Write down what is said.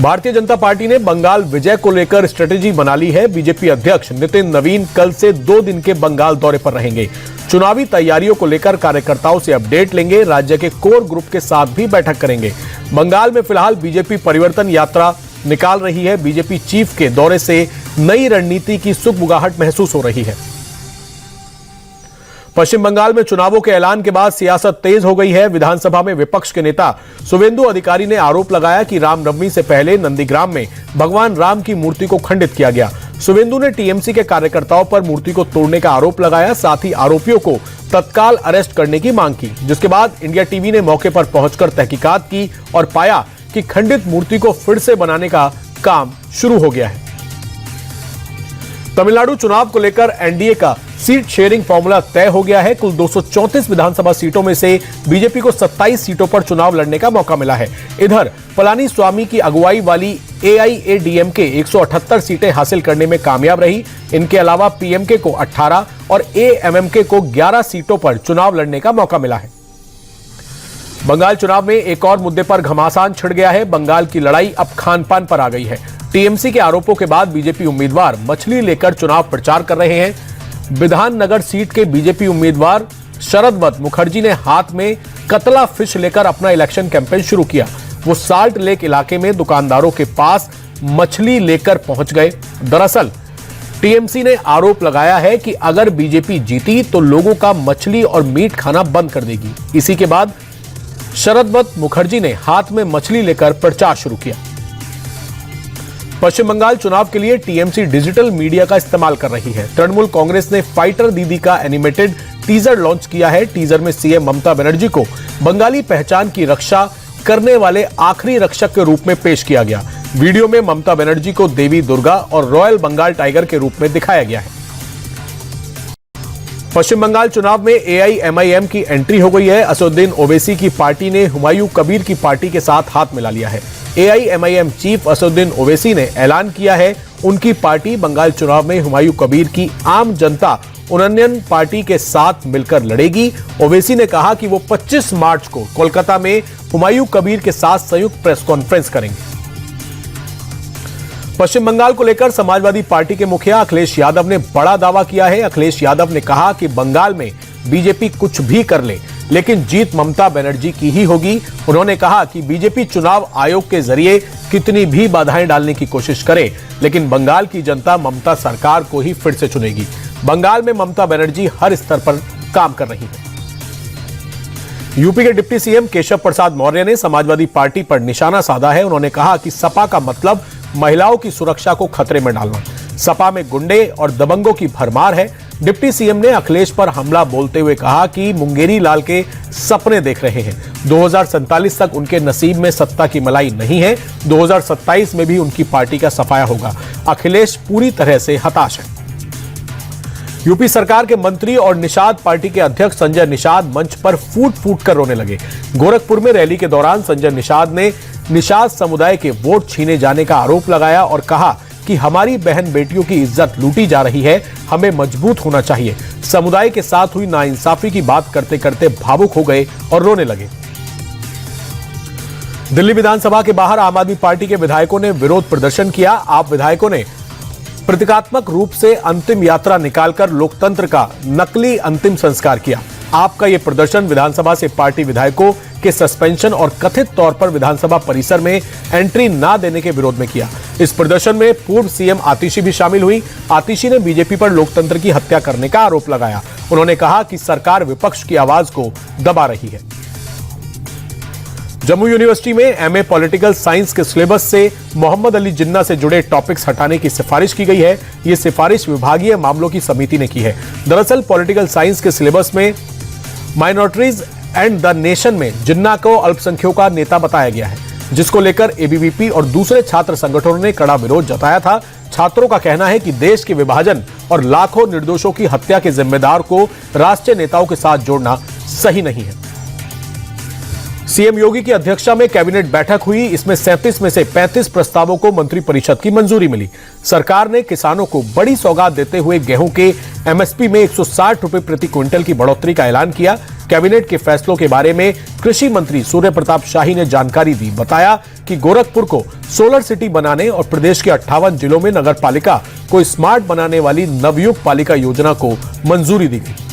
Bharatiya Janata party ने बंगाल विजय को लेकर स्ट्रेटेजी बना ली है। बीजेपी अध्यक्ष नितिन नवीन कल से 2 दिन के बंगाल दौरे पर रहेंगे। चुनावी तैयारियों को लेकर कार्यकर्ताओं से अपडेट लेंगे। राज्य के कोर ग्रुप के साथ भी बैठक करेंगे। बंगाल में फिलहाल बीजेपी परिवर्तन यात्रा निकाल रही है। बीजेपी चीफ के दौरे से नई रणनीति की सुगबुगाहट महसूस हो रही है। पश्चिम बंगाल में चुनावों के ऐलान के बाद सियासत तेज हो गई है। विधानसभा में विपक्ष के नेता शुवेंदु अधिकारी ने आरोप लगाया कि रामनवमी से पहले नंदीग्राम में भगवान राम की मूर्ति को खंडित किया गया। शुवेंदु ने टीएमसी के कार्यकर्ताओं पर मूर्ति को तोड़ने का आरोप लगाया। साथ ही आरोपियों को तत्काल अरेस्ट करने की मांग की, जिसके बाद इंडिया टीवी ने मौके पर पहुंचकर तहकीकात की और पाया कि खंडित मूर्ति को फिर से बनाने का काम शुरू हो गया है। तमिलनाडु चुनाव को लेकर एनडीए का सीट शेयरिंग फॉर्मूला तय हो गया है। कुल 234 विधानसभा सीटों में से बीजेपी को 27 सीटों पर चुनाव लड़ने का मौका मिला है। इधर पलानी स्वामी की अगुवाई वाली एआईएडीएमके 178 सीटें हासिल करने में कामयाब रही। इनके अलावा पीएमके को 18 और एएमएमके को 11 सीटों पर चुनाव लड़ने का मौका मिला है। बंगाल चुनाव में एक और मुद्दे पर घमासान छिड़ गया है। बंगाल की लड़ाई अब खान पान पर आ गई है। टीएमसी के आरोपों के बाद बीजेपी उम्मीदवार मछली लेकर चुनाव प्रचार कर रहे हैं। विधाननगर सीट के बीजेपी उम्मीदवार शरद मुखर्जी ने हाथ में कतला फिश लेकर अपना इलेक्शन कैंपेन शुरू किया। वो साल्ट लेक इलाके में दुकानदारों के पास मछली लेकर पहुंच गए। दरअसल टीएमसी ने आरोप लगाया है कि अगर बीजेपी जीती तो लोगों का मछली और मीट खाना बंद कर देगी। इसी के बाद शरद मुखर्जी ने हाथ में मछली लेकर प्रचार शुरू किया। पश्चिम बंगाल चुनाव के लिए टीएमसी डिजिटल मीडिया का इस्तेमाल कर रही है। तृणमूल कांग्रेस ने फाइटर दीदी का एनिमेटेड टीजर लॉन्च किया है। टीजर में सीएम ममता बनर्जी को बंगाली पहचान की रक्षा करने वाले आखिरी रक्षक के रूप में पेश किया गया। वीडियो में ममता बनर्जी को देवी दुर्गा और रॉयल बंगाल टाइगर के रूप में दिखाया गया है। पश्चिम बंगाल चुनाव में एआईएमआईएम की एंट्री हो गई है। असदुद्दीन ओवैसी की पार्टी ने हुमायूं कबीर की पार्टी के साथ हाथ मिला लिया है। एआईएमआईएम चीफ असदुद्दीन ओवैसी ने ऐलान किया है उनकी पार्टी बंगाल चुनाव में हुमायूं कबीर की आम जनता उन्नयन पार्टी के साथ मिलकर लड़ेगी। ओवैसी ने कहा कि वो 25 मार्च को कोलकाता में हुमायूं कबीर के साथ संयुक्त प्रेस कॉन्फ्रेंस करेंगे। पश्चिम बंगाल को लेकर समाजवादी पार्टी के मुखिया अखिलेश यादव ने बड़ा दावा किया है। अखिलेश यादव ने कहा कि बंगाल में बीजेपी कुछ भी कर ले, लेकिन जीत ममता बनर्जी की ही होगी। उन्होंने कहा कि बीजेपी चुनाव आयोग के जरिए कितनी भी बाधाएं डालने की कोशिश करे, लेकिन बंगाल की जनता ममता सरकार को ही फिर से चुनेगी। बंगाल में ममता बनर्जी हर स्तर पर काम कर रही है। यूपी के डिप्टी सीएम केशव प्रसाद मौर्य ने समाजवादी पार्टी पर निशाना साधा है। उन्होंने कहा कि सपा का मतलब महिलाओं की सुरक्षा को खतरे में डालना। सपा में गुंडे और दबंगों की भरमार है। डिप्टी सीएम ने अखिलेश पर हमला बोलते हुए कहा कि मुंगेरी लाल के सपने देख रहे हैं। 2047 तक उनके नसीब में सत्ता की मलाई नहीं है। 2027 में भी उनकी पार्टी का सफाया होगा। अखिलेश पूरी तरह से हताश है। यूपी सरकार के मंत्री और निषाद पार्टी के अध्यक्ष संजय निषाद मंच पर फूट फूट कर रोने लगे। गोरखपुर में रैली के दौरान संजय निषाद ने निषाद समुदाय के वोट छीने जाने का आरोप लगाया और कहा कि हमारी बहन बेटियों की इज्जत लूटी जा रही है, हमें मजबूत होना चाहिए। समुदाय के साथ हुई नाइंसाफी की बात करते करते भावुक हो गए और रोने लगे। दिल्ली विधानसभा के बाहर आम आदमी पार्टी के विधायकों ने विरोध प्रदर्शन किया। आप विधायकों ने प्रतीकात्मक रूप से अंतिम यात्रा निकालकर लोकतंत्र का नकली अंतिम संस्कार किया। आपका यह प्रदर्शन विधानसभा से पार्टी विधायकों के सस्पेंशन और कथित तौर पर विधानसभा परिसर में एंट्री न देने के विरोध में किया। इस प्रदर्शन में पूर्व सीएम आतिशी भी शामिल हुई। आतिशी ने बीजेपी पर लोकतंत्र की हत्या करने का आरोप लगाया। उन्होंने कहा कि सरकार विपक्ष की आवाज को दबा रही है। जम्मू यूनिवर्सिटी में एमए पॉलिटिकल साइंस के सिलेबस से मोहम्मद अली जिन्ना से जुड़े टॉपिक्स हटाने की सिफारिश की गई है। यह सिफारिश विभागीय मामलों की समिति ने की है। दरअसल पॉलिटिकल साइंस के सिलेबस में माइनॉरिटीज एंड द नेशन में जिन्ना को अल्पसंख्यकों का नेता बताया गया है, जिसको लेकर एबीवीपी और दूसरे छात्र संगठनों ने कड़ा विरोध जताया था। छात्रों का कहना है कि देश के विभाजन और लाखों निर्दोषों की हत्या के जिम्मेदार को राष्ट्रीय नेताओं के साथ जोड़ना सही नहीं है। सीएम योगी की अध्यक्षता में कैबिनेट बैठक हुई। इसमें 37 में से 35 प्रस्तावों को मंत्रिपरिषद की मंजूरी मिली। सरकार ने किसानों को बड़ी सौगात देते हुए गेहूं के एमएसपी में 160 रुपए प्रति क्विंटल की बढ़ोतरी का ऐलान किया। कैबिनेट के फैसलों के बारे में कृषि मंत्री सूर्य प्रताप शाही ने जानकारी दी। बताया कि गोरखपुर को सोलर सिटी बनाने और प्रदेश के 58 जिलों में नगर पालिका को स्मार्ट बनाने वाली नवयुग पालिका योजना को मंजूरी दी गई।